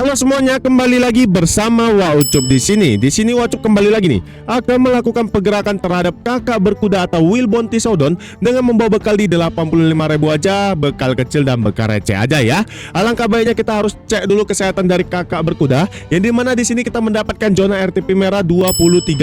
Halo semuanya, kembali lagi bersama Waucup di sini. Di sini Waucup kembali lagi nih akan melakukan pergerakan terhadap kakak berkuda atau Wilbon Tisodon dengan membawa bekal di 85.000 aja, bekal kecil dan bekal receh aja ya. Alangkah baiknya kita harus cek dulu kesehatan dari kakak berkuda, yang dimana di sini kita mendapatkan zona RTP merah 23%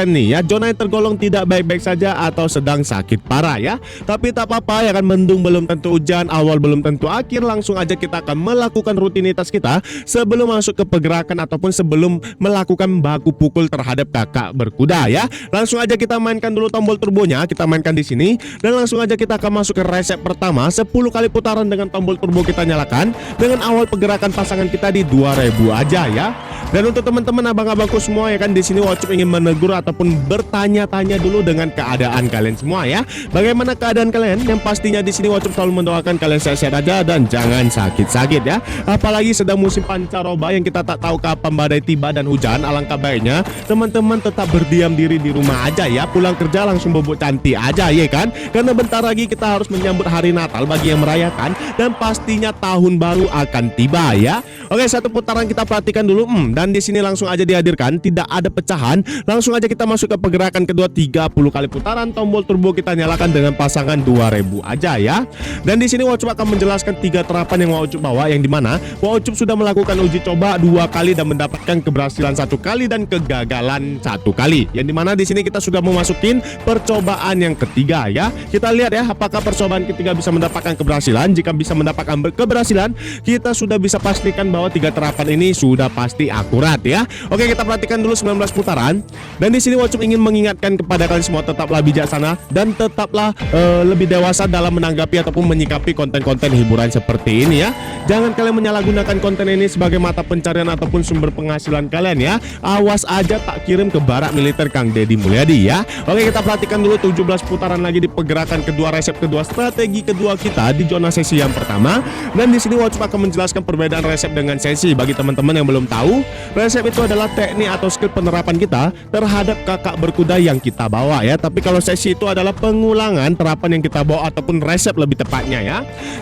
nih ya. Zona yang tergolong tidak baik-baik saja atau sedang sakit parah ya. Tapi tak apa-apa ya kan, mendung belum tentu hujan, awal belum tentu akhir. Langsung aja kita akan melakukan rutinitas kita sebelum masuk ke pergerakan ataupun sebelum melakukan baku pukul terhadap kakak berkuda ya. Langsung aja kita mainkan dulu tombol turbonya, kita mainkan di sini dan langsung aja kita akan masuk ke reset pertama 10 kali putaran dengan tombol turbo kita nyalakan dengan awal pergerakan pasangan kita di 2000 aja ya. Dan untuk teman-teman abang-abangku semua ya kan, di sini Waucup ingin menegur ataupun bertanya-tanya dulu dengan keadaan kalian semua ya. Bagaimana keadaan kalian? Yang pastinya di sini Waucup selalu mendoakan kalian sehat-sehat aja dan jangan sakit-sakit ya. Apalagi sedang musim pancaroba yang kita tak tahu kapan badai tiba dan hujan. Alangkah baiknya teman-teman tetap berdiam diri di rumah aja ya. Pulang kerja langsung bobok cantik aja ya kan. Karena bentar lagi kita harus menyambut hari Natal bagi yang merayakan dan pastinya tahun baru akan tiba ya. Oke, satu putaran kita perhatikan dulu. Dan di sini langsung aja dihadirkan, tidak ada pecahan. Langsung aja kita masuk ke pergerakan kedua 30 kali putaran, tombol turbo kita nyalakan dengan pasangan 2000 aja ya. Dan di sini Waucup akan menjelaskan 3 terapan yang Waucup bawa, yang dimana Waucup sudah melakukan uji coba 2 kali dan mendapatkan keberhasilan 1 kali dan kegagalan 1 kali. Yang dimana di sini kita sudah memasukin percobaan yang ketiga ya. Kita lihat ya apakah percobaan ketiga bisa mendapatkan keberhasilan. Jika bisa mendapatkan keberhasilan, kita sudah bisa pastikan bahwa 3 terapan ini sudah pasti akurat ya. Oke, kita perhatikan dulu 19 putaran. Dan di sini Waucup ingin mengingatkan kepada kalian semua, tetaplah bijaksana dan tetaplah lebih dewasa dalam menanggapi ataupun menyikapi konten-konten hiburan seperti ini ya. Jangan kalian menyalahgunakan konten ini sebagai mata pencarian ataupun sumber penghasilan kalian ya. Awas aja tak kirim ke barak militer Kang Deddy Mulyadi ya. Oke, kita perhatikan dulu 17 putaran lagi di pergerakan kedua, resep kedua, strategi kedua kita di zona sesi yang pertama. Dan di sini Waucup akan menjelaskan perbedaan resep dengan sesi. Bagi teman-teman yang belum tahu, resep itu adalah teknik atau skill penerapan kita terhadap kakak berkuda yang kita bawa ya. Tapi kalau sesi itu adalah pengulangan terapan yang kita bawa ataupun resep lebih tepatnya ya.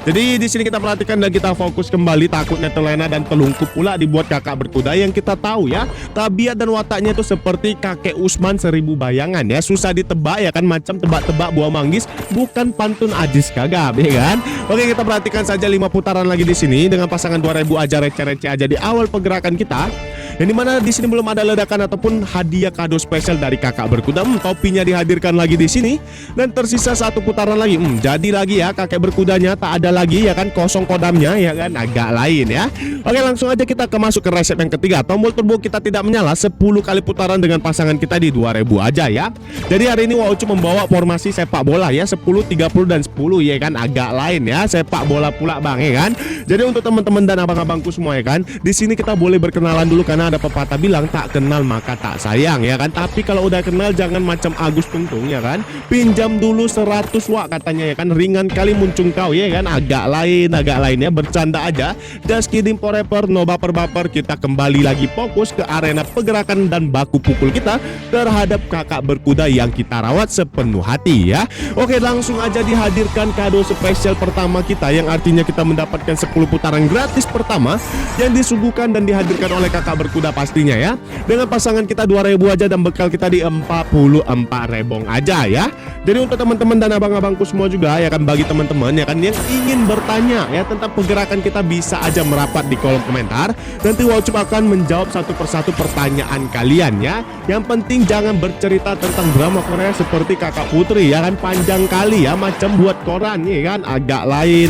Jadi di sini kita perhatikan dan kita fokus kembali, takutnya terlena dan telungkup pula dibuat kakak berkuda yang kita tahu ya. Tabiat dan wataknya itu seperti kakek Usman 1000 bayangan ya. Susah ditebak ya kan, macam tebak-tebak buah manggis, bukan pantun Ajis Kagab ya kan. Oke, kita perhatikan saja 5 putaran lagi di sini dengan pasangan 2000 aja, receh-receh aja di awal pergerakan kita. Yang dimana di sini belum ada ledakan ataupun hadiah kado spesial dari kakak berkuda. Topinya dihadirkan lagi di sini dan tersisa 1 putaran lagi. Jadi lagi ya, kakek berkudanya tak ada lagi ya kan, kosong kodamnya ya kan, agak lain ya. Oke, langsung aja kita masuk ke resep yang ketiga. Tombol turbo kita tidak menyala, 10 kali putaran dengan pasangan kita di 2000 aja ya. Jadi hari ini Waucup membawa formasi sepak bola ya, 10, 30 dan 10 ya kan, agak lain ya, sepak bola pula Bang ya kan. Jadi untuk teman-teman dan abang-abangku semua ya kan, di sini kita boleh berkenalan dulu karena ada pepatah bilang tak kenal maka tak sayang ya kan. Tapi kalau udah kenal jangan macam Agus Tungtung ya kan, pinjam dulu 100 wak katanya ya kan, ringan kali muncung kau ya kan, agak lain ya, bercanda aja. Just kidding forever, no baper-baper. Kita kembali lagi fokus ke arena pergerakan dan baku pukul kita terhadap kakak berkuda yang kita rawat sepenuh hati ya. Oke, langsung aja dihadirkan kado spesial pertama kita, yang artinya kita mendapatkan 10 putaran gratis pertama yang disuguhkan dan dihadirkan oleh kakak berkuda pastinya ya. Dengan pasangan kita 2000 aja dan bekal kita di 44 rebong aja ya. Jadi untuk teman-teman dan abang-abangku semua juga ya kan, bagi teman-teman ya kan yang ingin bertanya ya tentang pergerakan kita, bisa aja merapat di kolom komentar. Nanti Waucup akan menjawab satu persatu pertanyaan kalian ya. Yang penting jangan bercerita tentang drama Korea seperti kakak Putri ya kan, panjang kali ya, macam buat koran ya kan, agak lain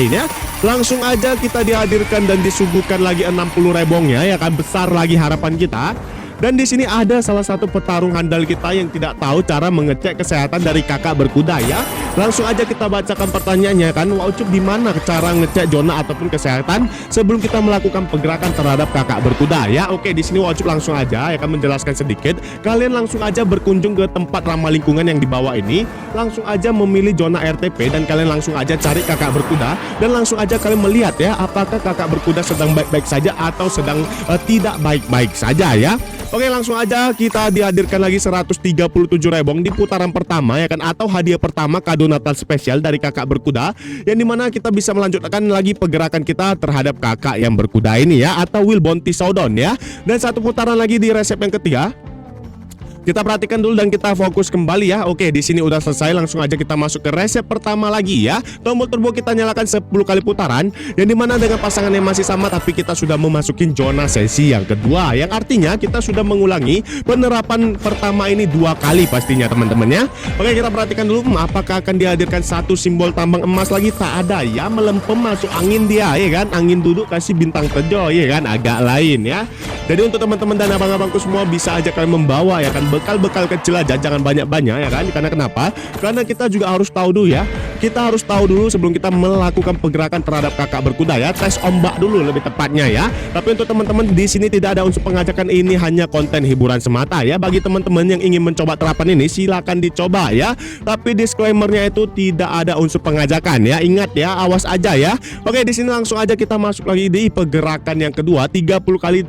ya. Langsung aja kita dihadirkan dan disuguhkan lagi 60 rebongnya ya kan, besar lagi harapan kita. Dan di sini ada salah satu petarung handal kita yang tidak tahu cara mengecek kesehatan dari kakak berkuda ya. Langsung aja kita bacakan pertanyaannya kan, Waucup di mana cara ngecek zona ataupun kesehatan sebelum kita melakukan pergerakan terhadap kakak berkuda ya. Oke, di sini Waucup langsung aja ya kan menjelaskan sedikit. Kalian langsung aja berkunjung ke tempat ramah lingkungan yang dibawa ini. Langsung aja memilih zona RTP dan kalian langsung aja cari kakak berkuda dan langsung aja kalian melihat ya apakah kakak berkuda sedang baik-baik saja atau sedang tidak baik-baik saja ya. Oke, langsung aja kita dihadirkan lagi 137 rebong di putaran pertama ya kan, atau hadiah pertama kado Natal spesial dari kakak berkuda, yang dimana kita bisa melanjutkan lagi pergerakan kita terhadap kakak yang berkuda ini ya, atau Will Bounty Showdown ya. Dan satu putaran lagi di resep yang ketiga. Kita perhatikan dulu dan kita fokus kembali ya. Oke, di sini udah selesai. Langsung aja kita masuk ke resep pertama lagi ya. Tombol turbo kita nyalakan 10 kali putaran, yang dimana dengan pasangan yang masih sama, tapi kita sudah memasukin zona sesi yang kedua, yang artinya kita sudah mengulangi penerapan pertama ini 2 kali pastinya teman-teman ya. Oke, kita perhatikan dulu apakah akan dihadirkan satu simbol tambang emas lagi. Tak ada ya, melempem masuk angin dia ya kan. Angin duduk kasih bintang tejo ya kan, agak lain ya. Jadi untuk teman-teman dan abang-abangku semua, bisa aja kalian membawa ya kan bekal-bekal kecil aja, jangan banyak-banyak ya kan. Karena kenapa? Karena kita juga harus tahu dulu ya. Kita harus tahu dulu sebelum kita melakukan pergerakan terhadap kakak berkuda ya. Tes ombak dulu lebih tepatnya ya. Tapi untuk teman-teman di sini tidak ada unsur pengajakan, ini hanya konten hiburan semata ya. Bagi teman-teman yang ingin mencoba terapan ini, silakan dicoba ya. Tapi disclaimernya itu tidak ada unsur pengajakan ya. Ingat ya, awas aja ya. Oke, di sini langsung aja kita masuk lagi di pergerakan yang kedua, 30 kali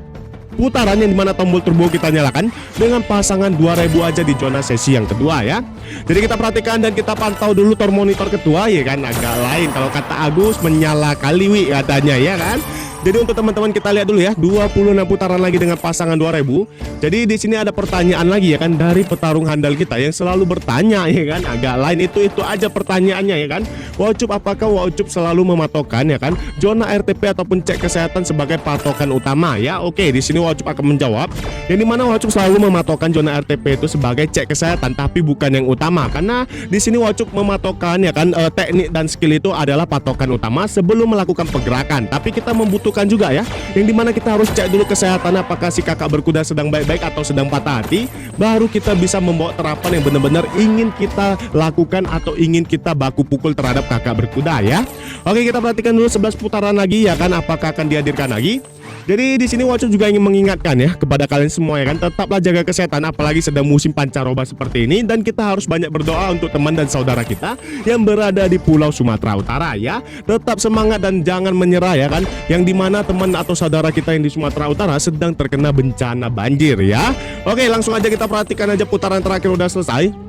putaran, yang dimana tombol turbo kita nyalakan dengan pasangan 2000 aja di zona sesi yang kedua ya. Jadi kita perhatikan dan kita pantau dulu tor monitor ketua ya kan, agak lain kalau kata Agus, menyala kaliwi katanya ya kan. Jadi untuk teman-teman kita lihat dulu ya, 26 putaran lagi dengan pasangan 2000. Jadi di sini ada pertanyaan lagi ya kan, dari petarung handal kita yang selalu bertanya ya kan, agak lain itu aja pertanyaannya ya kan. Waucup, apakah Waucup selalu mematokkan ya kan zona RTP ataupun cek kesehatan sebagai patokan utama ya? Oke, di sini Waucup akan menjawab yang dimana Waucup selalu mematokkan zona RTP itu sebagai cek kesehatan, tapi bukan yang utama. Karena di sini Waucup mematokkan ya kan teknik dan skill itu adalah patokan utama sebelum melakukan pergerakan. Tapi kita membutuhkan juga ya, yang dimana kita harus cek dulu kesehatan, apakah si kakak berkuda sedang baik-baik atau sedang patah hati, baru kita bisa membawa terapan yang benar-benar ingin kita lakukan atau ingin kita baku pukul terhadap kakak berkuda ya. Oke, kita perhatikan dulu 11 putaran lagi ya kan, apakah akan dihadirkan lagi. Jadi di sini Waucup juga ingin mengingatkan ya kepada kalian semua ya kan, tetaplah jaga kesehatan apalagi sedang musim pancaroba seperti ini, dan kita harus banyak berdoa untuk teman dan saudara kita yang berada di Pulau Sumatera Utara ya. Tetap semangat dan jangan menyerah ya kan, yang dimana teman atau saudara kita yang di Sumatera Utara sedang terkena bencana banjir ya. Oke, langsung aja kita perhatikan aja putaran terakhir udah selesai.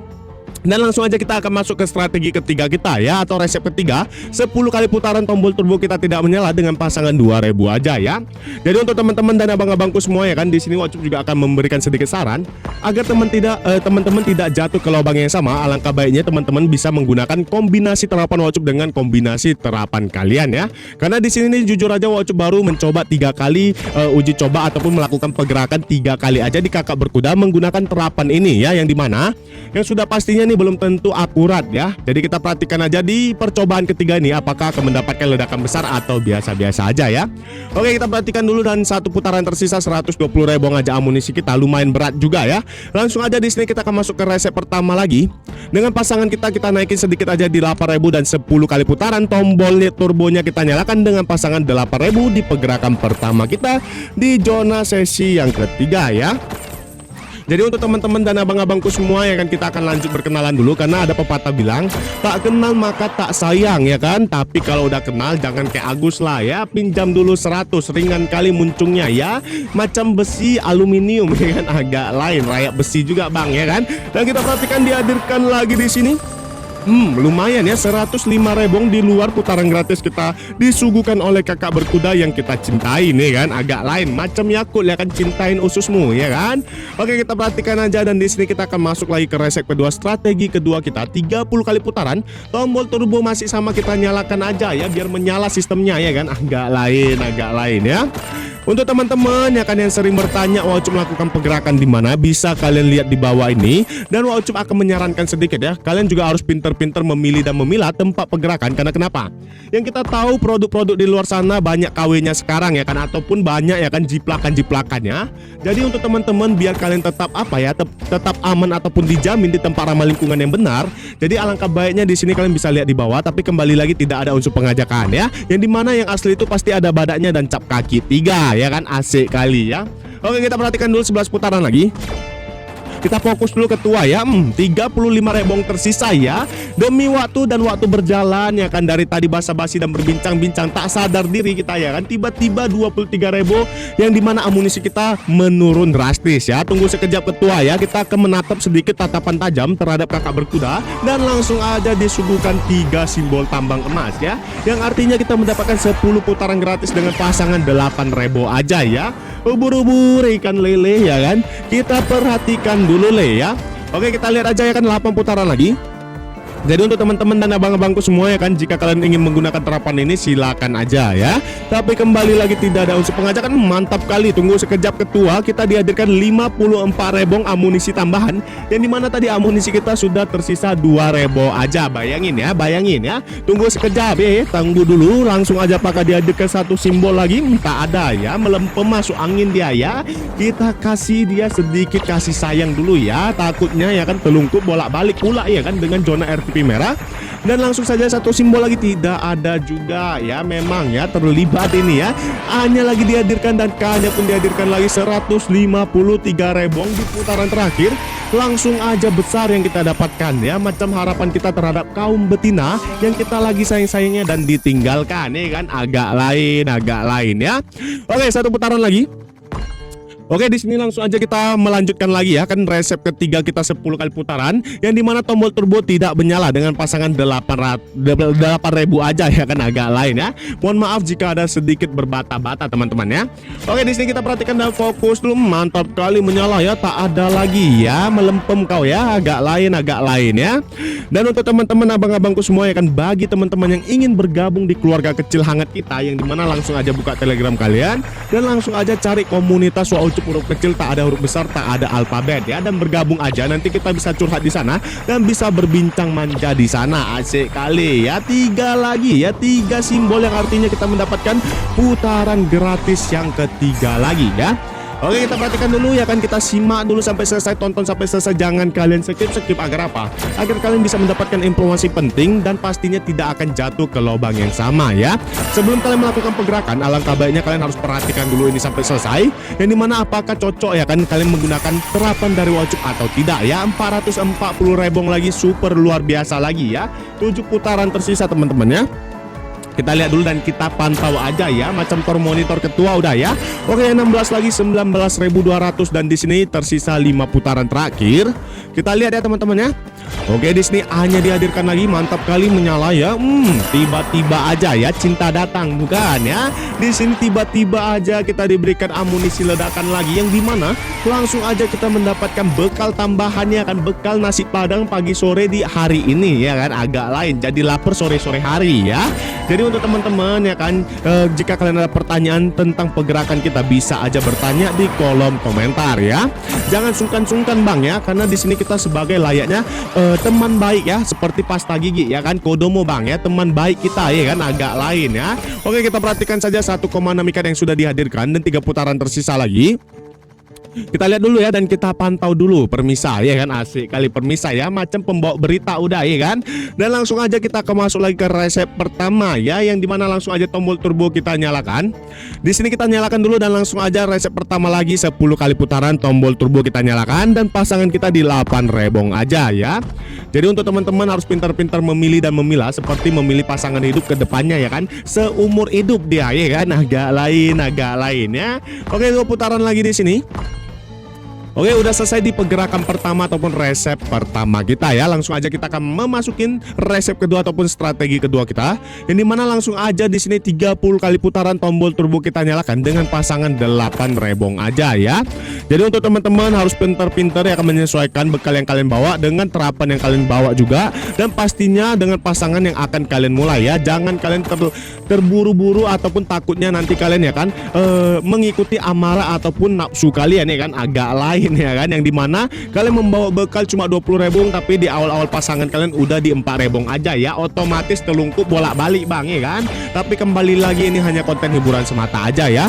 Dan langsung aja kita akan masuk ke strategi ketiga kita ya, atau resep ketiga. 10 kali putaran tombol turbo kita tidak menyala dengan pasangan 2000 aja ya. Jadi untuk teman-teman dan abang-abangku semua ya kan, di sini Waucup juga akan memberikan sedikit saran agar teman-teman tidak jatuh ke lubang yang sama. Alangkah baiknya teman-teman bisa menggunakan kombinasi terapan Waucup dengan kombinasi terapan kalian ya. Karena di sini nih, jujur aja Waucup baru mencoba 3 kali uji coba ataupun melakukan pergerakan 3 kali aja di kakak berkuda menggunakan terapan ini ya, yang dimana yang sudah pastinya ini belum tentu akurat ya. Jadi kita perhatikan aja di percobaan ketiga ini, apakah akan mendapatkan ledakan besar atau biasa-biasa aja ya. Oke, kita perhatikan dulu, dan satu putaran tersisa 120 rebong aja amunisi kita, lumayan berat juga ya. Langsung aja di sini kita akan masuk ke resep pertama lagi. Dengan pasangan kita naikin sedikit aja di 8000 dan 10 kali putaran tombol turbonya kita nyalakan dengan pasangan 8000 di pergerakan pertama kita di zona sesi yang ketiga ya. Jadi untuk teman-teman dan abang-abangku semua ya kan, kita akan lanjut berkenalan dulu, karena ada pepatah bilang tak kenal maka tak sayang ya kan. Tapi kalau udah kenal jangan kayak Agus lah ya, pinjam dulu 100 ringan kali muncungnya ya, macam besi aluminium ya kan, agak lain rayak besi juga bang ya kan. Dan kita perhatikan dihadirkan lagi di sini. Lumayan ya, 105 rebong di luar putaran gratis kita disuguhkan oleh kakak berkuda yang kita cintai nih kan, agak lain macam Yakult ya kan, cintain ususmu ya kan. Oke, kita perhatikan aja, dan di sini kita akan masuk lagi ke resep kedua, strategi kedua kita 30 kali putaran tombol turbo masih sama, kita nyalakan aja ya biar menyala sistemnya ya kan, agak lain ya. Untuk teman-teman ya kan yang sering bertanya Waucup melakukan pergerakan di mana, bisa kalian lihat di bawah ini, dan Waucup akan menyarankan sedikit ya, kalian juga harus pinter-pinter memilih dan memilah tempat pergerakan. Karena kenapa? Yang kita tahu produk-produk di luar sana banyak KW-nya sekarang ya kan, ataupun banyak ya kan jiplakan-jiplakannya. Jadi untuk teman-teman biar kalian tetap tetap aman ataupun dijamin di tempat ramah lingkungan yang benar, jadi alangkah baiknya di sini kalian bisa lihat di bawah, tapi kembali lagi tidak ada unsur pengajakan ya, yang dimana yang asli itu pasti ada badannya dan cap kaki 3 ya kan, asik kali ya. Oke, kita perhatikan dulu 11 putaran lagi. Kita fokus dulu ketua ya. 35 rebong tersisa ya. Demi waktu dan waktu berjalan ya kan, dari tadi basa-basi dan berbincang-bincang tak sadar diri kita ya kan, tiba-tiba 23 rebo yang dimana amunisi kita menurun drastis ya. Tunggu sekejap ketua ya, kita akan menatap sedikit tatapan tajam terhadap kakak berkuda dan langsung aja disuguhkan 3 simbol tambang emas ya, yang artinya kita mendapatkan 10 putaran gratis dengan pasangan 8 rebo aja ya. Ubur-ubur ikan lele ya kan, kita perhatikan dulu le ya. Oke, kita lihat aja ya kan, 8 putaran lagi. Jadi untuk teman-teman dan abang-abangku semua ya kan, jika kalian ingin menggunakan terapan ini silakan aja ya. Tapi kembali lagi tidak ada unsur pengajakan, mantap kali. Tunggu sekejap ketua, kita dihadirkan 54 rebong amunisi tambahan, yang dimana tadi amunisi kita sudah tersisa 2 rebo aja. Bayangin ya. Tunggu sekejap ya, tunggu dulu. Langsung aja pakai dihadirkan 1 simbol lagi, tak ada ya, melempem masuk angin dia ya. Kita kasih dia sedikit kasih sayang dulu ya, takutnya ya kan telungkup bolak-balik pula ya kan dengan zona RTP merah. Dan langsung saja 1 simbol lagi, tidak ada juga ya. Memang ya terlibat ini ya, hanya lagi dihadirkan dan hanya pun dihadirkan lagi 153 rebong di putaran terakhir. Langsung aja besar yang kita dapatkan ya, macam harapan kita terhadap kaum betina yang kita lagi sayang-sayangnya dan ditinggalkan ya kan, agak lain ya. Oke, 1 putaran lagi. Oke, di sini langsung aja kita melanjutkan lagi ya kan, resep ketiga kita 10 kali putaran, yang dimana tombol turbo tidak menyala dengan pasangan 8.000 aja ya kan, agak lain ya. Mohon maaf jika ada sedikit berbata-bata teman-teman ya. Oke, di sini kita perhatikan dan fokus dulu, mantap kali menyala ya, tak ada lagi ya, melempem kau ya, agak lain ya. Dan untuk teman-teman abang-abangku semua ya kan, bagi teman-teman yang ingin bergabung di keluarga kecil hangat kita, yang dimana langsung aja buka Telegram kalian dan langsung aja cari komunitas Waucup huruf kecil, tak ada huruf besar, tak ada alfabet ya, dan bergabung aja, nanti kita bisa curhat di sana dan bisa berbincang manja di sana. Asik kali ya. 3 lagi ya, 3 simbol yang artinya kita mendapatkan putaran gratis yang ketiga lagi ya. Oke, kita perhatikan dulu ya kan, kita simak dulu sampai selesai, tonton sampai selesai, jangan kalian skip agar apa? Agar kalian bisa mendapatkan informasi penting dan pastinya tidak akan jatuh ke lubang yang sama ya. Sebelum kalian melakukan pergerakan, alangkah baiknya kalian harus perhatikan dulu ini sampai selesai, yang dimana apakah cocok ya kan kalian menggunakan terapan dari Waucup atau tidak ya. 440 rebong lagi, super luar biasa lagi ya. 7 putaran tersisa teman-teman ya. Kita lihat dulu dan kita pantau aja ya, macam tor monitor ketua udah ya. Oke, 16 lagi 19.200 dan di sini tersisa 5 putaran terakhir. Kita lihat ya teman-teman ya. Oke, di sini hanya dihadirkan lagi, mantap kali menyala ya. Tiba-tiba aja ya cinta datang bukan ya. Di sini tiba-tiba aja kita diberikan amunisi ledakan lagi, yang dimana langsung aja kita mendapatkan bekal tambahannya kan, bekal nasi padang pagi sore di hari ini ya kan, agak lain. Jadi lapar sore-sore hari ya. Jadi untuk teman-teman ya kan, jika kalian ada pertanyaan tentang pergerakan kita bisa aja bertanya di kolom komentar ya. Jangan sungkan-sungkan bang ya, karena di sini kita sebagai layaknya teman baik ya, seperti pasta gigi ya kan, Kodomo bang ya, teman baik kita ya kan, agak lain ya. Oke, kita perhatikan saja 1,6 ikan yang sudah dihadirkan dan 3 putaran tersisa lagi. Kita lihat dulu ya dan kita pantau dulu permisa ya kan, asik kali permisa ya, macam pembawa berita udah ya kan. Dan langsung aja kita akan masuk lagi ke resep pertama ya, yang dimana langsung aja tombol turbo kita nyalakan. Di sini kita nyalakan dulu dan langsung aja resep pertama lagi 10 kali putaran, tombol turbo kita nyalakan dan pasangan kita di 8 rebong aja ya. Jadi untuk teman-teman harus pintar-pintar memilih dan memilah, seperti memilih pasangan hidup ke depannya ya kan, seumur hidup dia ya kan, agak lain ya. Oke, 2 putaran lagi di sini. Oke, udah selesai di pergerakan pertama ataupun resep pertama kita ya. Langsung aja kita akan memasukin resep kedua ataupun strategi kedua kita, yang dimana langsung aja di sini 30 kali putaran tombol turbo kita nyalakan dengan pasangan 8 rebong aja ya. Jadi untuk teman-teman harus pintar-pintar ya, akan menyesuaikan bekal yang kalian bawa dengan terapan yang kalian bawa juga, dan pastinya dengan pasangan yang akan kalian mulai ya. Jangan kalian terburu-buru ataupun takutnya nanti kalian ya kan mengikuti amarah ataupun nafsu kalian ya kan, agak lain ya kan, yang dimana kalian membawa bekal cuma 20 rebong tapi di awal-awal pasangan kalian udah di 4 rebong aja ya, otomatis telungkup bolak-balik bang ya kan. Tapi kembali lagi ini hanya konten hiburan semata aja ya.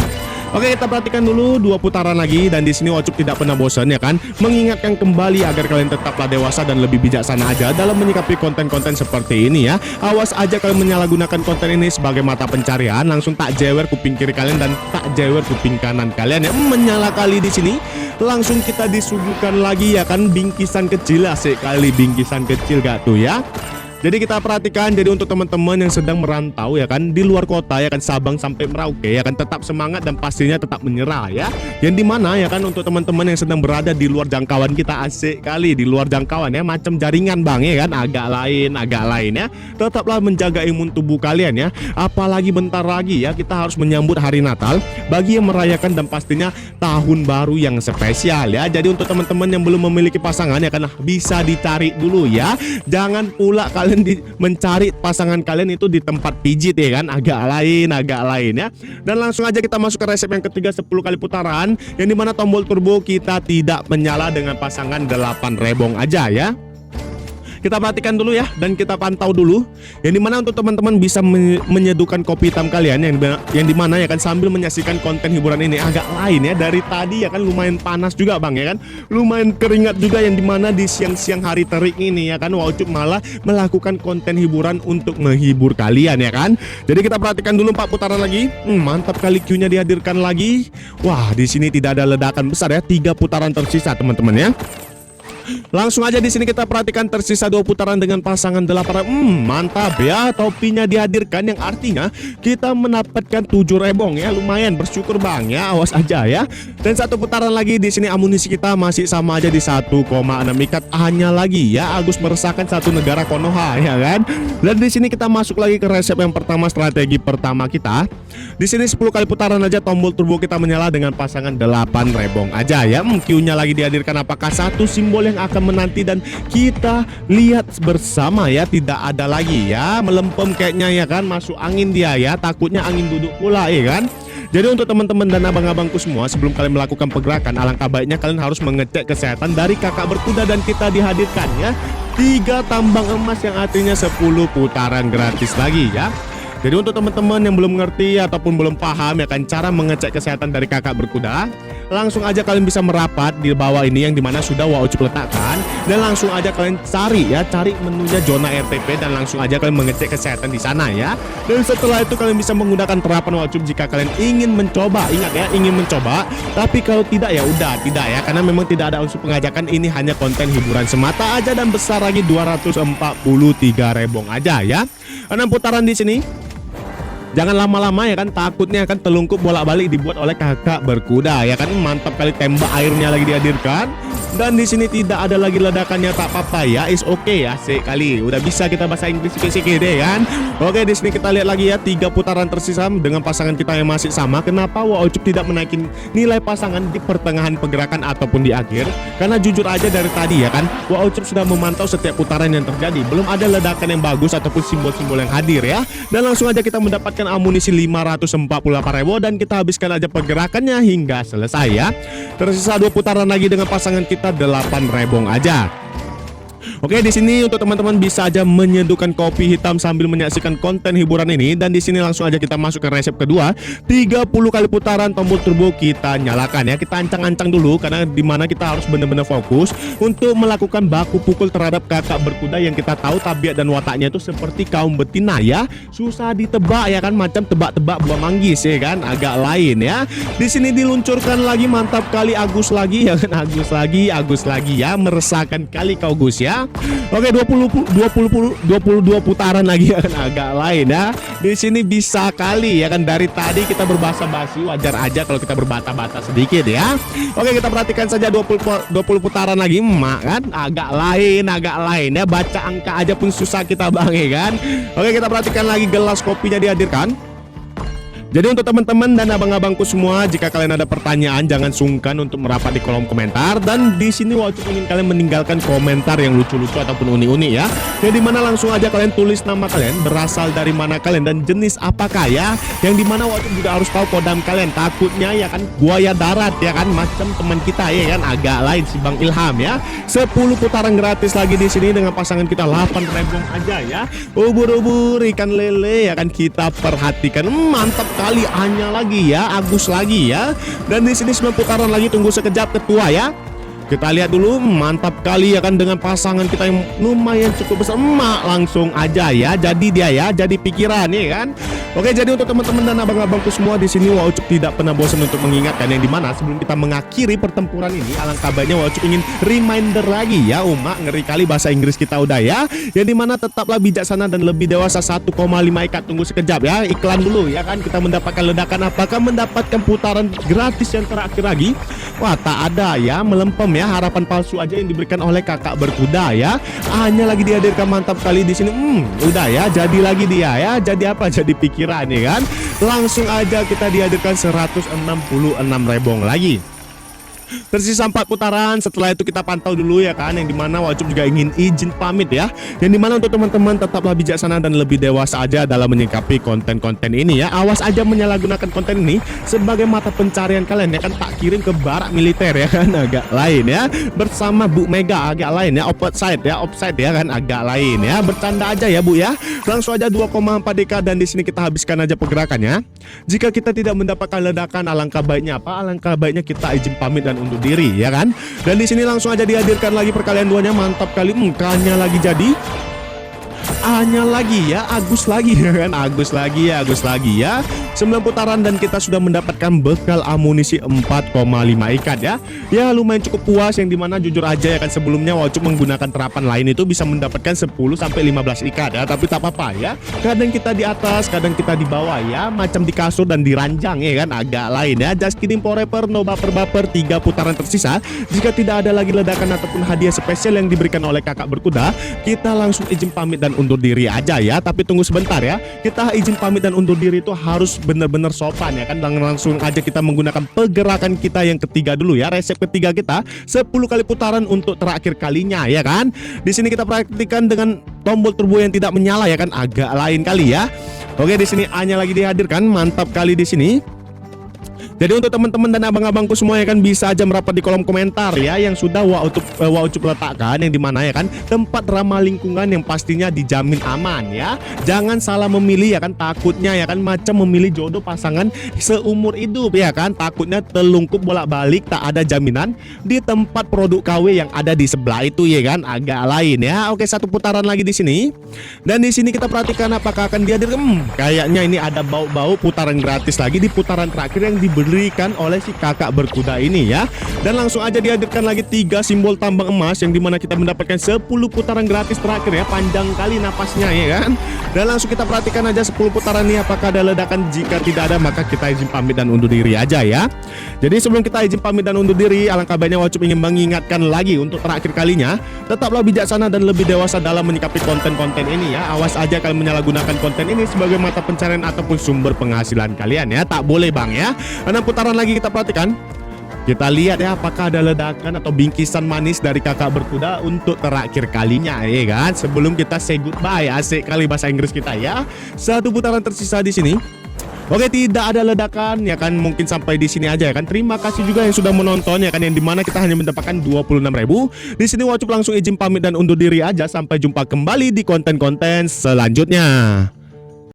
Oke, kita perhatikan dulu 2 putaran lagi dan di sini Wacup tidak pernah bosan ya kan, mengingatkan kembali agar kalian tetaplah dewasa dan lebih bijaksana aja dalam menyikapi konten-konten seperti ini ya. Awas aja kalian menyalahgunakan konten ini sebagai mata pencarian, langsung tak jewer kuping kiri kalian dan tak jewer kuping kanan kalian ya. Menyala kali di sini. Langsung kita disuguhkan lagi ya kan bingkisan kecil, asik kali bingkisan kecil gak tuh ya. Jadi kita perhatikan, jadi untuk teman-teman yang sedang merantau ya kan di luar kota ya kan, Sabang sampai Merauke ya kan, tetap semangat dan pastinya tetap menyerah ya. Yang dimana ya kan untuk teman-teman yang sedang berada di luar jangkauan kita, asik kali di luar jangkauan ya, macam jaringan bang ya kan, agak lain ya. Tetaplah menjaga imun tubuh kalian ya. Apalagi bentar lagi ya kita harus menyambut hari Natal bagi yang merayakan dan pastinya tahun baru yang spesial ya. Jadi untuk teman-teman yang belum memiliki pasangan ya kan, bisa dicari dulu ya. Jangan pula kalian mencari pasangan kalian itu di tempat pijit ya kan, agak lain ya. Dan langsung aja kita masuk ke resep yang ketiga, 10 kali putaran, yang dimana tombol turbo kita tidak menyala dengan pasangan 8 rebong aja ya. Kita perhatikan dulu ya dan kita pantau dulu, yang dimana untuk teman-teman bisa menyeduhkan kopi hitam kalian yang dimana ya kan sambil menyaksikan konten hiburan ini. Agak lain ya, dari tadi ya kan lumayan panas juga bang ya kan, lumayan keringat juga, yang dimana di siang-siang hari terik ini ya kan Wacup malah melakukan konten hiburan untuk menghibur kalian ya kan. Jadi kita perhatikan dulu 4 putaran lagi. Mantap kali Q-nya dihadirkan lagi. Wah, di sini tidak ada ledakan besar ya, 3 putaran tersisa teman-teman ya. Langsung aja di sini kita perhatikan tersisa 2 putaran dengan pasangan 8. Mantap ya, topinya dihadirkan yang artinya kita mendapatkan 7 rebong ya, lumayan, bersyukur bang ya, awas aja ya. Dan 1 putaran lagi di sini amunisi kita masih sama aja di 1,6 ikat hanya lagi ya. Agus meresahkan satu negara Konoha ya kan. Dan di sini kita masuk lagi ke resep yang pertama, strategi pertama kita. Di sini 10 kali putaran aja tombol turbo kita menyala dengan pasangan 8 rebong aja ya. Q-nya lagi dihadirkan, apakah satu simbol yang akan menanti dan kita lihat bersama ya. Tidak ada lagi ya, melempem kayaknya ya kan, masuk angin dia ya, takutnya angin duduk pula ya kan. Jadi untuk teman-teman dan abang-abangku semua, sebelum kalian melakukan pergerakan, alangkah baiknya kalian harus mengecek kesehatan dari kakak berkuda dan kita dihadirkan ya 3 tambang emas yang artinya 10 putaran gratis lagi ya. Jadi untuk teman-teman yang belum mengerti ataupun belum paham ya kan cara mengecek kesehatan dari kakak berkuda, langsung aja kalian bisa merapat di bawah ini yang dimana sudah Wacup letakkan, dan langsung aja kalian cari menunya zona RTP dan langsung aja kalian mengecek kesehatan di sana ya. Dan setelah itu kalian bisa menggunakan terapan Wacup jika kalian ingin mencoba. Ingat ya, ingin mencoba. Tapi kalau tidak ya udah tidak ya, karena memang tidak ada unsur pengajakan, ini hanya konten hiburan semata aja dan besar lagi 243 rebong aja ya. 6 putaran di sini. Jangan lama-lama ya kan, takutnya kan telungkup bolak-balik dibuat oleh kakak berkuda ya kan. Mantap kali, tembak airnya lagi dihadirkan. Dan di sini tidak ada lagi ledakannya, tak apa-apa ya, is okay ya, sekali. Udah bisa kita bahasa Inggris sikit-sikit deh kan. Oke, di sini kita lihat lagi ya 3 putaran tersisa dengan pasangan kita yang masih sama. Kenapa Wacup tidak menaikin nilai pasangan di pertengahan pergerakan ataupun di akhir? Karena jujur aja dari tadi ya kan, Wacup sudah memantau setiap putaran yang terjadi, belum ada ledakan yang bagus ataupun simbol-simbol yang hadir ya. Dan langsung aja kita mendapatkan amunisi 548 ribu dan kita habiskan aja pergerakannya hingga selesai ya. Tersisa 2 putaran lagi dengan pasangan kita 8 rebong aja. Oke, di sini untuk teman-teman bisa aja menyeduhkan kopi hitam sambil menyaksikan konten hiburan ini. Dan di sini langsung aja kita masuk ke resep kedua, 30 kali putaran tombol turbo kita nyalakan ya. Kita ancang-ancang dulu karena dimana kita harus benar-benar fokus untuk melakukan baku pukul terhadap kakak berkuda yang kita tahu tabiat dan wataknya itu seperti kaum betina ya, susah ditebak ya kan, macam tebak-tebak buah manggis ya kan, agak lain ya. Di sini diluncurkan lagi, mantap kali, Agus lagi ya kan, Agus lagi ya, meresahkan kali kau Gus ya. Oke, 22 putaran lagi ya kan, agak lain ya. Di sini bisa kali ya kan, dari tadi kita berbahasa basi, wajar aja kalau kita berbata-bata sedikit ya. Oke, kita perhatikan saja 20 putaran lagi, mak kan, agak lain ya, baca angka aja pun susah kita bang ya kan. Oke, kita perhatikan lagi gelas kopinya dihadirkan. Jadi untuk teman-teman dan abang-abangku semua, jika kalian ada pertanyaan jangan sungkan untuk merapat di kolom komentar. Dan di sini Wacup ingin kalian meninggalkan komentar yang lucu-lucu ataupun unik-unik ya. Yang dimana langsung aja kalian tulis nama kalian, berasal dari mana kalian dan jenis apakah ya. Yang dimana Wacup juga harus tahu kodam kalian. Takutnya ya kan buaya darat ya kan, macam teman kita ya kan, agak lain si Bang Ilham ya. 10 putaran gratis lagi di sini dengan pasangan kita 8 rebong aja ya. Ubur-ubur ikan lele ya kan, kita perhatikan, mantap kali, Anya lagi ya, Agus lagi ya. Dan di sini 9 putaran lagi, tunggu sekejap ketua ya. Kita lihat dulu, mantap kali ya kan dengan pasangan kita yang lumayan cukup besar. Emak langsung aja ya, jadi dia ya, jadi pikiran nih kan. Oke, jadi untuk teman-teman dan abang-abangku semua di sini, Waucup tidak pernah bosan untuk mengingatkan yang dimana sebelum kita mengakhiri pertempuran ini, alangkah baiknya Waucup ingin reminder lagi ya, Umak ngeri kali bahasa Inggris kita udah ya. Yang dimana tetaplah bijaksana dan lebih dewasa. 1,5 ikat, tunggu sekejap ya, iklan dulu ya kan. Kita mendapatkan ledakan, apakah mendapatkan putaran gratis yang terakhir lagi? Wah, tak ada ya, melempem ya, harapan palsu aja yang diberikan oleh kakak berkuda ya. Hanya lagi dihadirkan, mantap kali di sini. Udah ya, jadi lagi dia ya. Jadi apa? Jadi pikiran ya kan. Langsung aja kita dihadirkan 166 rebong lagi. Tersisa 4 putaran. Setelah itu kita pantau dulu ya kan, yang dimana Waucup juga ingin izin pamit ya. Yang dimana untuk teman-teman tetaplah bijaksana dan lebih dewasa aja dalam menyikapi konten-konten ini ya. Awas aja menyalahgunakan konten ini sebagai mata pencarian kalian ya kan. Tak kirim ke barak militer ya kan, agak lain ya. Bersama Bu Mega agak lain ya, offside ya kan, agak lain ya. Bercanda aja ya Bu ya. Langsung aja 2,4 DK dan di sini kita habiskan aja pergerakannya. Jika kita tidak mendapatkan ledakan, alangkah baiknya apa? Alangkah baiknya kita izin pamit dan undur diri ya kan. Dan di sini langsung aja dihadirkan lagi perkalian duanya, mantap kali. Mukanya lagi jadi, Anya lagi ya, Agus lagi ya kan, Agus lagi ya. 9 putaran dan kita sudah mendapatkan bekal amunisi 4,5 ikat ya. Ya lumayan cukup puas, yang dimana jujur aja ya kan, sebelumnya Waucup menggunakan terapan lain itu bisa mendapatkan 10 sampai 15 ikat ya. Tapi tak apa-apa ya, kadang kita di atas, kadang kita di bawah ya, macam di kasur dan di ranjang ya kan, agak lain ya. Just kidding forever, no baper-baper. 3 putaran tersisa. Jika tidak ada lagi ledakan ataupun hadiah spesial yang diberikan oleh kakak berkuda, kita langsung izin pamit dan undur diri aja ya. Tapi tunggu sebentar ya, kita izin pamit dan undur diri itu harus benar-benar sopan ya kan. Dan langsung aja kita menggunakan pergerakan kita yang ketiga dulu ya, resep ketiga kita 10 kali putaran untuk terakhir kalinya ya kan. Di sini kita praktikan dengan tombol turbo yang tidak menyala ya kan, agak lain kali ya. Oke, di sini Anya lagi dihadirkan, mantap kali di sini. Jadi untuk teman-teman dan abang-abangku semua ya kan, bisa aja merapat di kolom komentar ya yang sudah Waucup letakkan, yang dimana ya kan tempat ramah lingkungan yang pastinya dijamin aman ya. Jangan salah memilih ya kan, takutnya ya kan macam memilih jodoh pasangan seumur hidup ya kan. Takutnya telungkup bolak-balik, tak ada jaminan di tempat produk KW yang ada di sebelah itu ya kan, agak lain ya. Oke, 1 putaran lagi di sini. Dan di sini kita perhatikan apakah akan dihadirkan. Kayaknya ini ada bau-bau putaran gratis lagi di putaran terakhir yang diberikan oleh si kakak berkuda ini ya. Dan langsung aja dihadirkan lagi 3 simbol tambang emas, yang dimana kita mendapatkan 10 putaran gratis terakhir ya. Panjang kali napasnya ya kan. Dan langsung kita perhatikan aja 10 putaran ini apakah ada ledakan. Jika tidak ada, maka kita izin pamit dan undur diri aja ya. Jadi sebelum kita izin pamit dan undur diri, alangkah baiknya Waucup ingin mengingatkan lagi untuk terakhir kalinya, tetaplah bijaksana dan lebih dewasa dalam menyikapi konten-konten ini ya. Awas aja kalian menyalahgunakan konten ini sebagai mata pencarian ataupun sumber penghasilan kalian ya. Tak boleh bang ya. 6 putaran lagi kita perhatikan. Kita lihat ya apakah ada ledakan atau bingkisan manis dari kakak berkuda untuk terakhir kalinya ya kan. Sebelum kita say goodbye, asik kali bahasa Inggris kita ya. 1 putaran tersisa di sini. Oke, tidak ada ledakan ya kan, mungkin sampai di sini aja ya kan. Terima kasih juga yang sudah menonton ya kan, yang dimana kita hanya mendapatkan 26.000. Di sini Waucup langsung izin pamit dan undur diri aja. Sampai jumpa kembali di konten-konten selanjutnya.